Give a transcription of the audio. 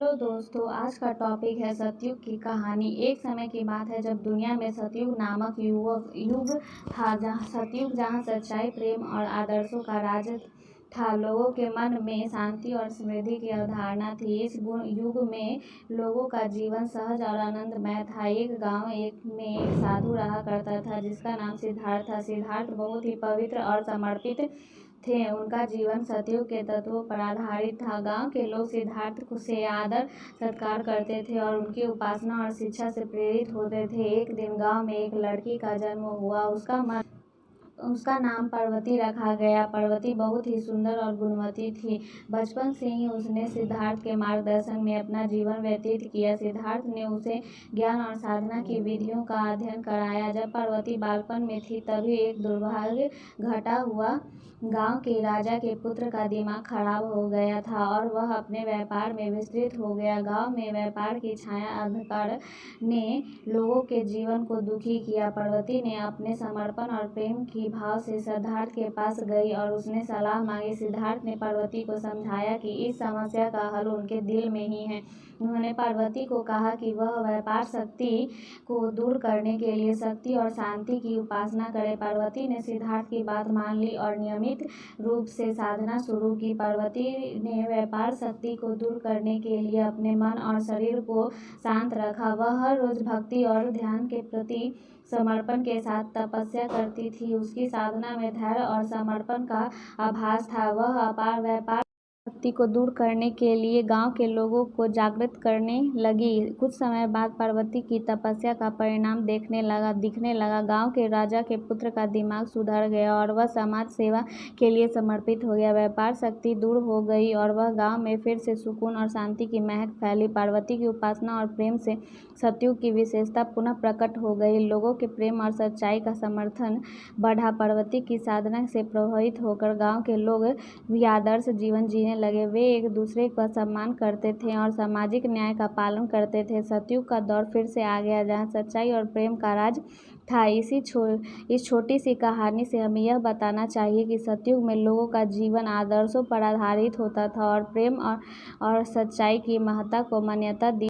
Hello दोस्तों, आज का टॉपिक है सतयुग की कहानी। एक समय की बात है जब दुनिया में सतयुग नामक युग था। जहाँ सच्चाई, प्रेम और आदर्शों का राज था। लोगों के मन में शांति और समृद्धि की अवधारणा थी। इस युग में लोगों का जीवन सहज और आनंदमय था। एक गांव में एक साधु रहा करता था जिसका नाम सिद्धार्थ था। सिद्धार्थ बहुत ही पवित्र और समर्पित थे। उनका जीवन सतयुग के तत्वों पर आधारित था। गांव के लोग सिद्धार्थ से आदर सत्कार करते थे और उनकी उपासना और शिक्षा से प्रेरित होते थे। एक दिन गांव में एक लड़की का जन्म हुआ। उसका नाम पार्वती रखा गया। पार्वती बहुत ही सुंदर और गुणवती थी। बचपन से ही उसने सिद्धार्थ के मार्गदर्शन में अपना जीवन व्यतीत किया। सिद्धार्थ ने उसे ज्ञान और साधना की विधियों का अध्ययन कराया। जब पार्वती बालपन में थी तभी एक दुर्भाग्य घटा हुआ। गांव के राजा के पुत्र का दिमाग खराब हो गया था और वह अपने व्यापार में विस्तृत हो गया। गांव में व्यापार की छाया अंधकार ने लोगों के जीवन को दुखी किया। पार्वती ने अपने समर्पण और प्रेम की भाव से सिद्धार्थ के पास गई और उसने सलाह मांगी। सिद्धार्थ ने पार्वती को समझाया कि इस समस्या का हल उनके दिल में ही है। उन्होंने पार्वती को कहा कि वह व्यापार शक्ति को दूर करने के लिए शक्ति और शांति की उपासना करे। पार्वती ने सिद्धार्थ की बात मान ली और नियमित रूप से साधना शुरू की। पार्वती ने व्यापार शक्ति को दूर करने के लिए अपने मन और शरीर को शांत रखा। वह हर रोज भक्ति और ध्यान के प्रति समर्पण के साथ तपस्या करती थी। उसकी साधना में धैर्य और समर्पण का आभास था। वह अपार व्यापार शक्ति को दूर करने के लिए गांव के लोगों को जागृत करने लगी। कुछ समय बाद पार्वती की तपस्या का परिणाम दिखने लगा। गांव के राजा के पुत्र का दिमाग सुधर गया और वह समाज सेवा के लिए समर्पित हो गया। व्यापार शक्ति दूर हो गई और वह गांव में फिर से सुकून और शांति की महक फैली। पार्वती की उपासना और प्रेम से सतयुग की विशेषता पुनः प्रकट हो गई। लोगों के प्रेम और सच्चाई का समर्थन बढ़ा। पार्वती की साधना से प्रभावित होकर गांव के लोग भी आदर्श जीवन जीने लगे। वे एक दूसरे का सम्मान करते थे और सामाजिक न्याय का पालन करते थे। सतयुग का दौर फिर से आ गया जहाँ सच्चाई और प्रेम का राज था। इस छोटी सी कहानी से हमें यह बताना चाहिए कि सतयुग में लोगों का जीवन आदर्शों पर आधारित होता था और प्रेम और सच्चाई की महत्ता को मान्यता दी